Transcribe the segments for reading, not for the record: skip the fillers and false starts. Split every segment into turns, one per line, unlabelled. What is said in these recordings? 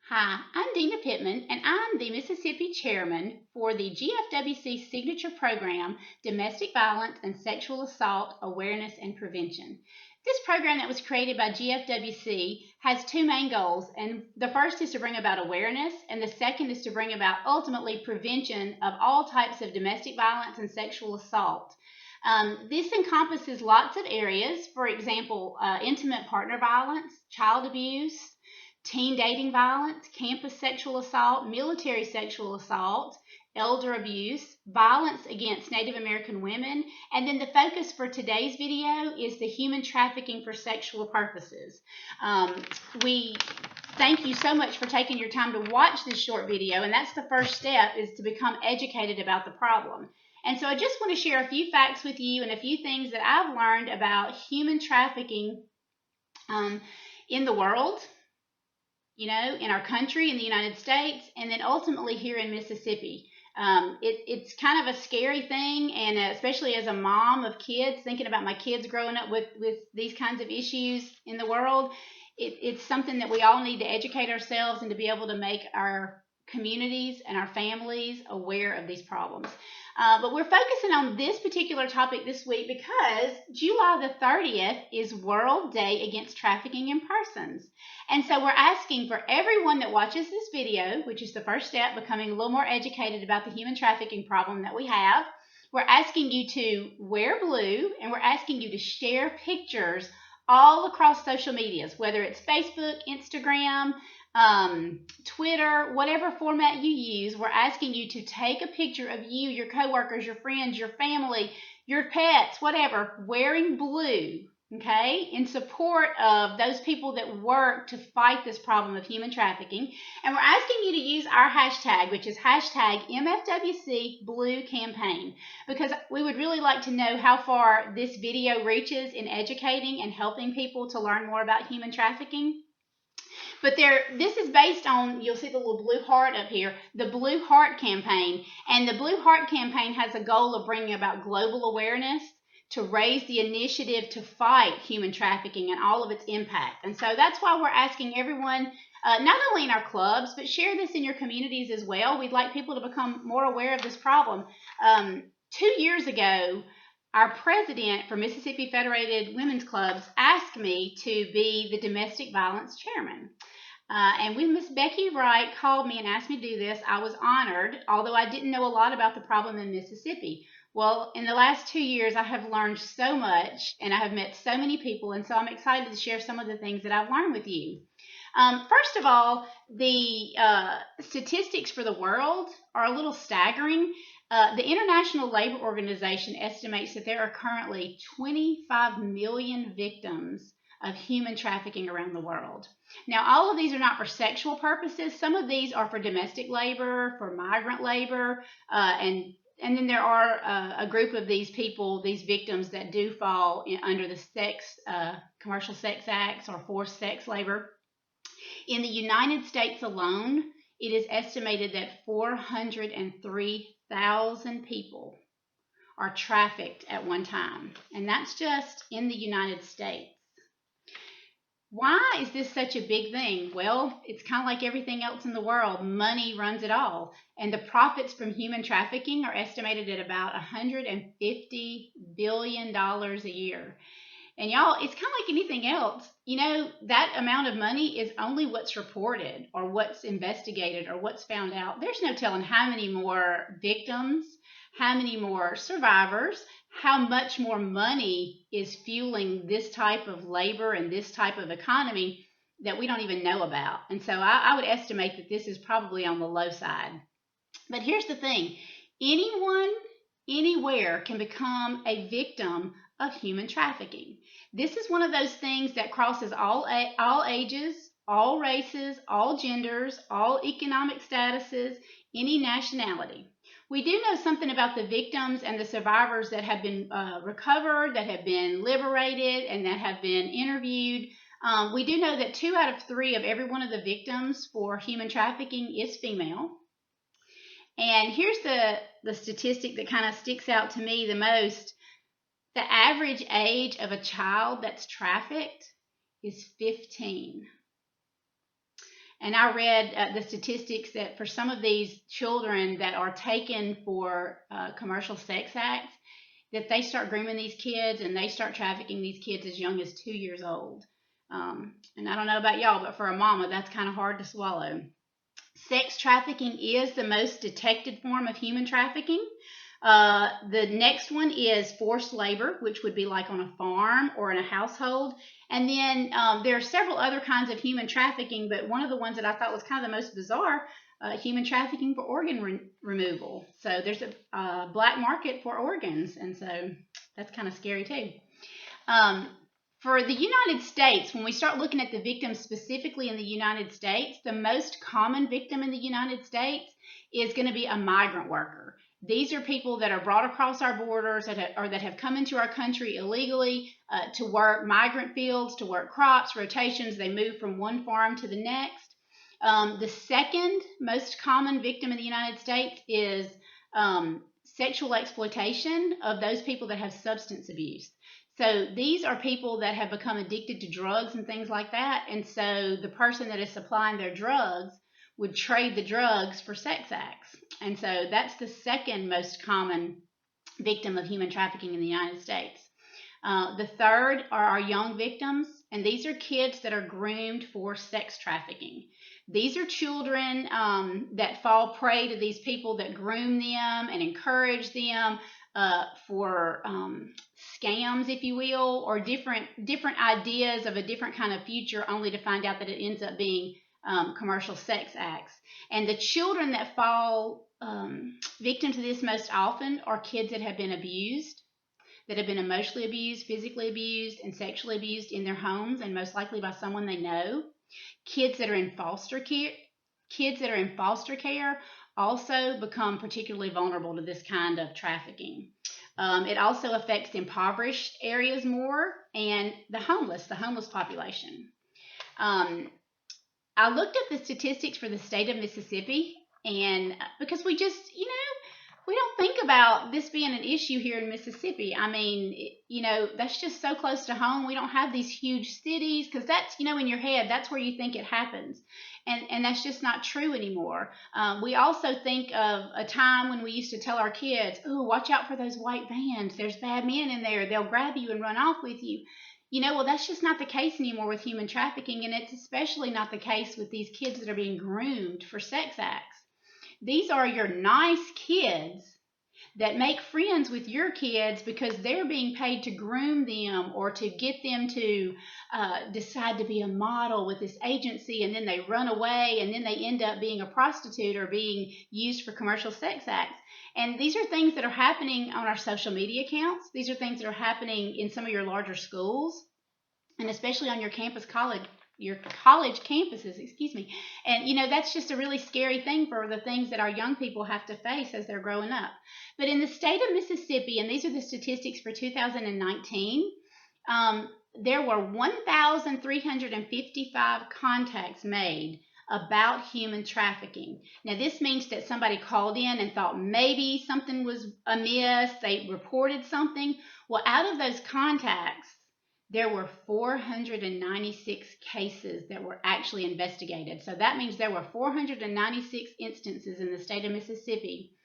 Hi, I'm Dina Pittman, and I'm the Mississippi Chairman for the GFWC Signature Program, Domestic Violence and Sexual Assault Awareness and Prevention. This program that was created by GFWC has two main goals, and the first is to bring about awareness, and the second is to bring about ultimately prevention of all types of domestic violence and sexual assault. This encompasses lots of areas, for example, intimate partner violence, child abuse, teen dating violence, campus sexual assault, military sexual assault, elder abuse, violence against Native American women, and then the focus for today's video is the human trafficking for sexual purposes. We thank you so much for taking your time to watch this short video, and that's the first step, is to become educated about the problem. And so I just want to share a few facts with you and a few things that I've learned about human trafficking in the world, in our country, in the United States, and then ultimately here in Mississippi. It's kind of a scary thing, and especially as a mom of kids, thinking about my kids growing up with these kinds of issues in the world, it's something that we all need to educate ourselves and to be able to make our communities and our families aware of these problems. But we're focusing on this particular topic this week because July the 30th is World Day Against Trafficking in Persons. And so we're asking for everyone that watches this video, which is the first step, becoming a little more educated about the human trafficking problem that we have. We're asking you to wear blue, and we're asking you to share pictures all across social medias, whether it's Facebook, Instagram, Twitter, whatever format you use. We're asking you to take a picture of you, your coworkers, your friends, your family, your pets, whatever, wearing blue, okay, in support of those people that work to fight this problem of human trafficking. And we're asking you to use our hashtag, which is hashtag MFWCBlueCampaign, because we would really like to know how far this video reaches in educating and helping people to learn more about human trafficking. But this is based on, you'll see the little blue heart up here, the Blue Heart Campaign. And the Blue Heart Campaign has a goal of bringing about global awareness to raise the initiative to fight human trafficking and all of its impact. And so that's why we're asking everyone, not only in our clubs, but share this in your communities as well. We'd like people to become more aware of this problem. 2 years ago, our president for Mississippi Federated Women's Clubs asked me to be the domestic violence chairman. And when Miss Becky Wright called me and asked me to do this, I was honored, although I didn't know a lot about the problem in Mississippi. Well, in the last 2 years, I have learned so much, and I have met so many people, and so I'm excited to share some of the things that I've learned with you. First of all, the statistics for the world are a little staggering. The International Labor Organization estimates that there are currently 25 million victims of human trafficking around the world. Now, all of these are not for sexual purposes. Some of these are for domestic labor, for migrant labor, and then there are a group of these people, these victims, that do fall under the commercial sex acts or forced sex labor. In the United States alone, it is estimated that 403,000 people are trafficked at one time, and that's just in the United States. Why is this such a big thing? Well, it's kind of like everything else in the world. Money runs it all. And the profits from human trafficking are estimated at about $150 billion a year. And y'all, it's kind of like anything else. That amount of money is only what's reported or what's investigated or what's found out. There's no telling how many more victims, how many more survivors, how much more money is fueling this type of labor and this type of economy that we don't even know about. And so I would estimate that this is probably on the low side. But here's the thing. Anyone, anywhere can become a victim of human trafficking. This is one of those things that crosses all ages, all races, all genders, all economic statuses, any nationality. We do know something about the victims and the survivors that have been recovered, that have been liberated, and that have been interviewed. We do know that 2 out of 3 of every one of the victims for human trafficking is female. And here's the statistic that kind of sticks out to me the most. The average age of a child that's trafficked is 15. And I read the statistics that for some of these children that are taken for commercial sex acts, that they start grooming these kids and they start trafficking these kids as young as 2 years old. And I don't know about y'all, but for a mama, that's kind of hard to swallow. Sex trafficking is the most detected form of human trafficking. The next one is forced labor, which would be like on a farm or in a household. And then there are several other kinds of human trafficking, but one of the ones that I thought was kind of the most bizarre, human trafficking for organ removal. So there's a black market for organs, and so that's kind of scary too. For the United States, when we start looking at the victims specifically in the United States, the most common victim in the United States is going to be a migrant worker. These are people that are brought across our borders that have come into our country illegally to work migrant fields, to work crops, rotations. They move from one farm to the next. The second most common victim in the United States is sexual exploitation of those people that have substance abuse. So these are people that have become addicted to drugs and things like that. And so the person that is supplying their drugs would trade the drugs for sex acts. And so that's the second most common victim of human trafficking in the United States. The third are our young victims, and these are kids that are groomed for sex trafficking. These are children that fall prey to these people that groom them and encourage them for scams, if you will, or different ideas of a different kind of future, only to find out that it ends up being commercial sex acts. And the children that fall victim to this most often are kids that have been abused, that have been emotionally abused, physically abused, and sexually abused in their homes, and most likely by someone they know. Kids that are in foster care also become particularly vulnerable to this kind of trafficking. It also affects impoverished areas more, and the homeless population. I looked at the statistics for the state of Mississippi, and because we just, we don't think about this being an issue here in Mississippi. I mean, that's just so close to home. We don't have these huge cities because that's, in your head, that's where you think it happens. And that's just not true anymore. We also think of a time when we used to tell our kids, oh, watch out for those white vans. There's bad men in there. They'll grab you and run off with you. Well, that's just not the case anymore with human trafficking, and it's especially not the case with these kids that are being groomed for sex acts. These are your nice kids that make friends with your kids because they're being paid to groom them or to get them to decide to be a model with this agency, and then they run away, and then they end up being a prostitute or being used for commercial sex acts. And these are things that are happening on our social media accounts. These are things that are happening in some of your larger schools, and especially on your college campuses, And, that's just a really scary thing for the things that our young people have to face as they're growing up. But in the state of Mississippi, and these are the statistics for 2019, there were 1,355 contacts made about human trafficking. Now, this means that somebody called in and thought maybe something was amiss. They reported something. Well, out of those contacts, there were 496 cases that were actually investigated. So that means there were 496 instances in the state of Mississippi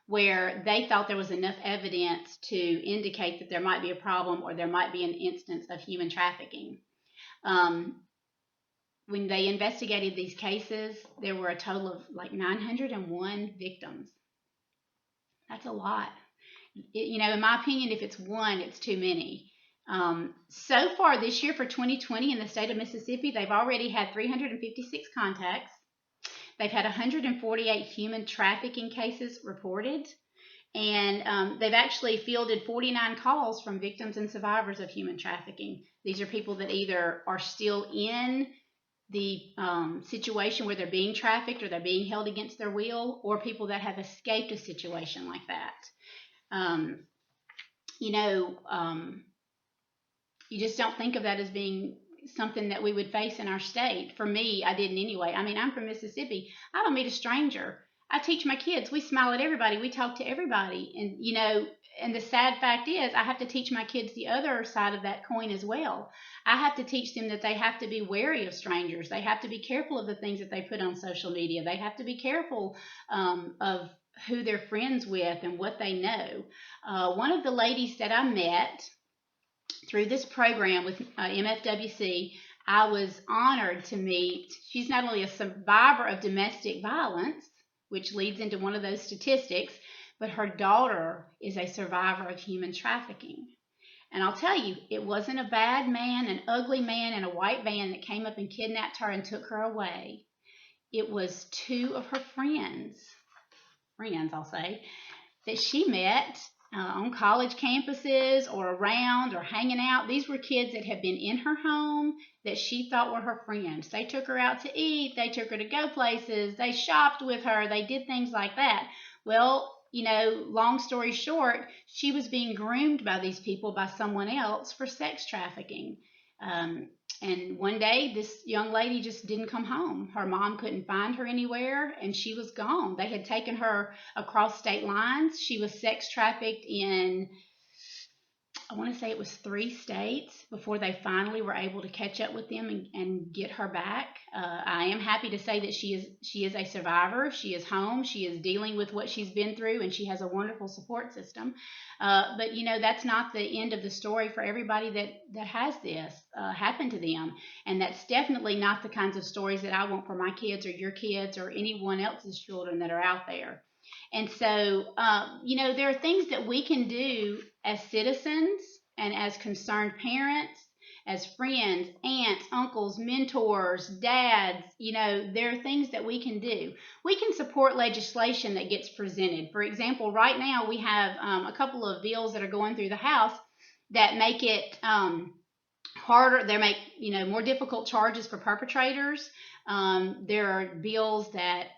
where they thought there was enough evidence to indicate that there might be a problem or there might be an instance of human trafficking. When they investigated these cases, there were a total of like 901 victims. That's a lot. In my opinion, if it's one, it's too many. So far this year for 2020 in the state of Mississippi, they've already had 356 contacts. They've had 148 human trafficking cases reported, and they've actually fielded 49 calls from victims and survivors of human trafficking. These are people that either are still in the situation where they're being trafficked or they're being held against their will, or people that have escaped a situation like that. You just don't think of that as being something that we would face in our state. For me, I didn't anyway. I mean, I'm from Mississippi. I don't meet a stranger. I teach my kids. We smile at everybody. We talk to everybody. And the sad fact is, I have to teach my kids the other side of that coin as well. I have to teach them that they have to be wary of strangers. They have to be careful of the things that they put on social media. They have to be careful of who they're friends with and what they know. One of the ladies that I met through this program with MFWC, I was honored to meet. She's not only a survivor of domestic violence, which leads into one of those statistics, but her daughter is a survivor of human trafficking. And I'll tell you, it wasn't a bad man, an ugly man in a white van that came up and kidnapped her and took her away. It was two of her friends, I'll say, that she met on college campuses or around or hanging out. These were kids that had been in her home that she thought were her friends. They took her out to eat. They took her to go places. They shopped with her. They did things like that. Well, long story short, she was being groomed by these people, by someone else, for sex trafficking. And one day, this young lady just didn't come home. Her mom couldn't find her anywhere, and she was gone. They had taken her across state lines. She was sex trafficked in, I want to say it was 3 states before they finally were able to catch up with them and get her back. I am happy to say that she is a survivor. She is home. She is dealing with what she's been through, and she has a wonderful support system. But that's not the end of the story for everybody that has this happen to them. And that's definitely not the kinds of stories that I want for my kids or your kids or anyone else's children that are out there. And so, there are things that we can do as citizens and as concerned parents, as friends, aunts, uncles, mentors, dads. There are things that we can do. We can support legislation that gets presented. For example, right now we have a couple of bills that are going through the House that make it harder. They make more difficult charges for perpetrators. There are bills that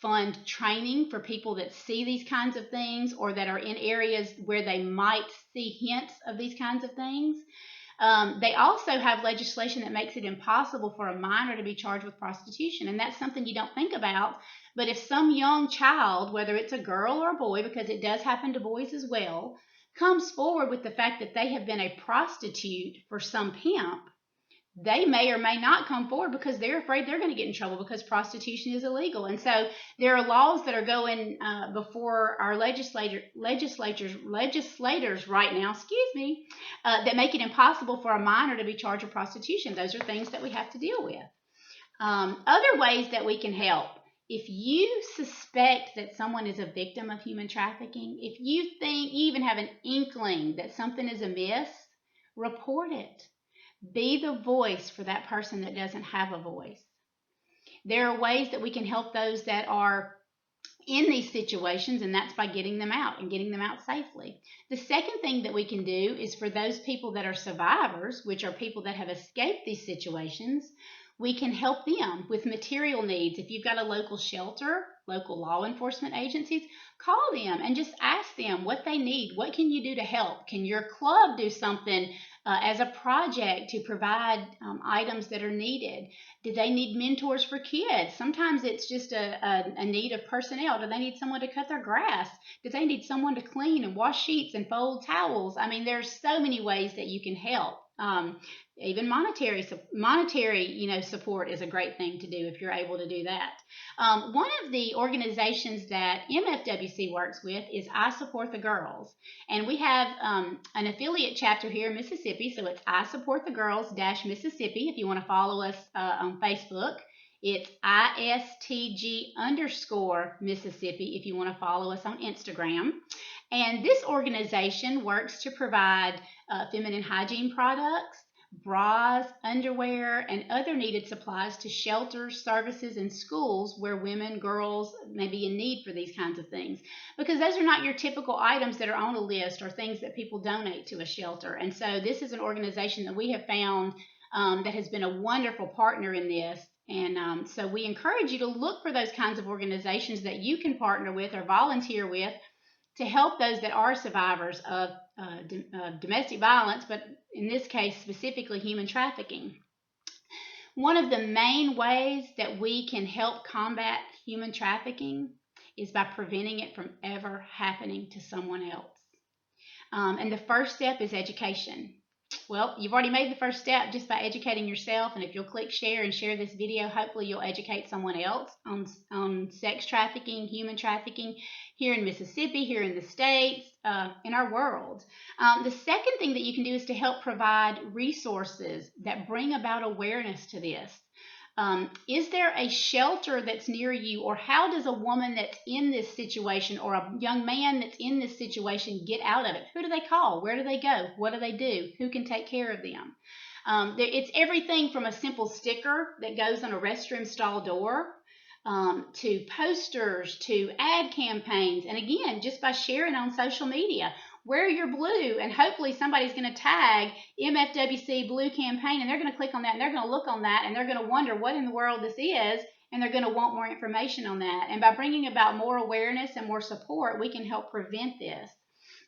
fund training for people that see these kinds of things or that are in areas where they might see hints of these kinds of things. They also have legislation that makes it impossible for a minor to be charged with prostitution, and that's something you don't think about. But if some young child, whether it's a girl or a boy, because it does happen to boys as well, comes forward with the fact that they have been a prostitute for some pimp, they may or may not come forward because they're afraid they're going to get in trouble because prostitution is illegal. And so there are laws that are going before our legislators right now, that make it impossible for a minor to be charged with prostitution. Those are things that we have to deal with. Other ways that we can help. If you suspect that someone is a victim of human trafficking, if you think you even have an inkling that something is amiss, report it. Be the voice for that person that doesn't have a voice. There are ways that we can help those that are in these situations, and that's by getting them out and getting them out safely. The second thing that we can do is for those people that are survivors, which are people that have escaped these situations, we can help them with material needs. If you've got a local shelter, local law enforcement agencies, call them and just ask them what they need. What can you do to help? Can your club do something as a project to provide items that are needed? Do they need mentors for kids? Sometimes it's just a need of personnel. Do they need someone to cut their grass? Do they need someone to clean and wash sheets and fold towels? I mean, there's so many ways that you can help. Even monetary support is a great thing to do if you're able to do that. One of the organizations that MFWC works with is I Support the Girls, and we have an affiliate chapter here in Mississippi, so it's I Support the Girls Mississippi. If you want to follow us on Facebook, it's ISTG_Mississippi if you want to follow us on Instagram. And this organization works to provide feminine hygiene products, bras, underwear, and other needed supplies to shelters, services, and schools where women, girls may be in need for these kinds of things. Because those are not your typical items that are on a list or things that people donate to a shelter. And so this is an organization that we have found that has been a wonderful partner in this. And so we encourage you to look for those kinds of organizations that you can partner with or volunteer with to help those that are survivors of domestic violence, but in this case specifically human trafficking. One of the main ways that we can help combat human trafficking is by preventing it from ever happening to someone else. And the first step is education. Well, you've already made the first step just by educating yourself. And if you'll click share and share this video, hopefully you'll educate someone else on sex trafficking, human trafficking here in Mississippi, here in the States, in our world. The second thing that you can do is to help provide resources that bring about awareness to this. Is there a shelter that's near you, or how does a woman that's in this situation or a young man that's in this situation get out of it? Who do they call? Where do they go? What do they do? Who can take care of them? It's everything from a simple sticker that goes on a restroom stall door to posters to ad campaigns. And again, just by sharing on social media. Wear your blue, and hopefully somebody's going to tag MFWC Blue Campaign, and they're going to click on that, and they're going to look on that, and they're going to wonder what in the world this is, and they're going to want more information on that. And by bringing about more awareness and more support, we can help prevent this.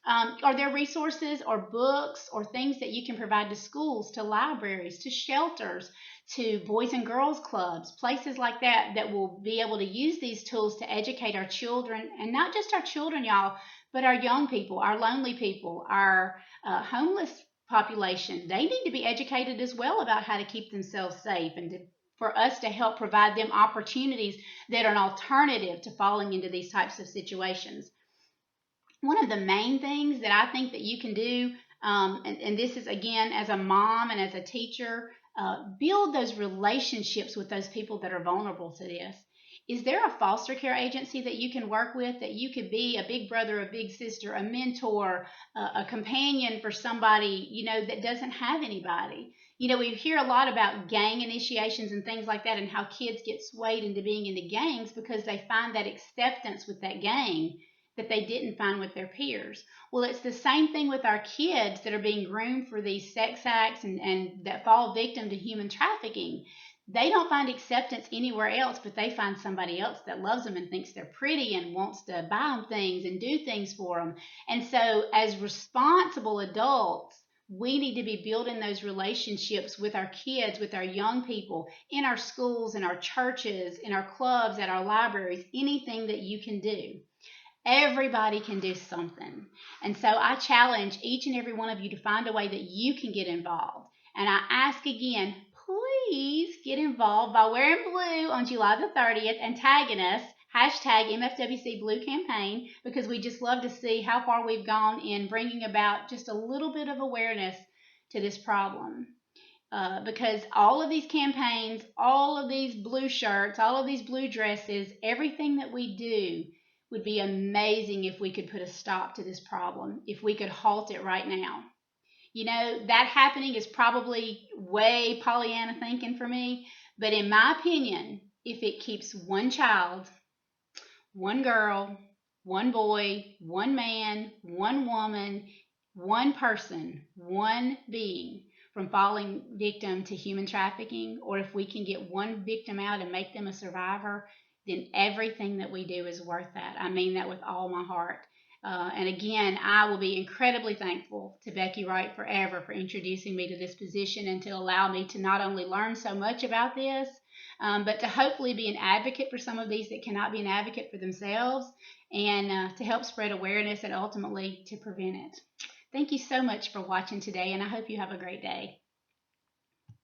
Are there resources or books or things that you can provide to schools, to libraries, to shelters, to boys and girls clubs, places like that that will be able to use these tools to educate our children, and not just our children, y'all, but our young people, our lonely people, our homeless population. They need to be educated as well about how to keep themselves safe, and for us to help provide them opportunities that are an alternative to falling into these types of situations. One of the main things that I think that you can do, and this is again as a mom and as a teacher, build those relationships with those people that are vulnerable to this. Is there a foster care agency that you can work with, that you could be a big brother, a big sister, a mentor, a companion for somebody, that doesn't have anybody? We hear a lot about gang initiations and things like that, and how kids get swayed into being into gangs because they find that acceptance with that gang that they didn't find with their peers. Well, it's the same thing with our kids that are being groomed for these sex acts and that fall victim to human trafficking. They don't find acceptance anywhere else, but they find somebody else that loves them and thinks they're pretty and wants to buy them things and do things for them. And so as responsible adults, we need to be building those relationships with our kids, with our young people, in our schools, in our churches, in our clubs, at our libraries, anything that you can do. Everybody can do something. And so I challenge each and every one of you to find a way that you can get involved. And I ask again, please get involved by wearing blue on July the 30th and tagging us, hashtag MFWC Blue Campaign, because we just love to see how far we've gone in bringing about just a little bit of awareness to this problem. Because all of these campaigns, all of these blue shirts, all of these blue dresses, everything that we do would be amazing if we could put a stop to this problem, if we could halt it right now. That happening is probably way Pollyanna thinking for me, but in my opinion, if it keeps one child, one girl, one boy, one man, one woman, one person, one being from falling victim to human trafficking, or if we can get one victim out and make them a survivor, then everything that we do is worth that. I mean that with all my heart. And again, I will be incredibly thankful to Becky Wright forever for introducing me to this position and to allow me to not only learn so much about this, but to hopefully be an advocate for some of these that cannot be an advocate for themselves, and to help spread awareness and ultimately to prevent it. Thank you so much for watching today, and I hope you have a great day.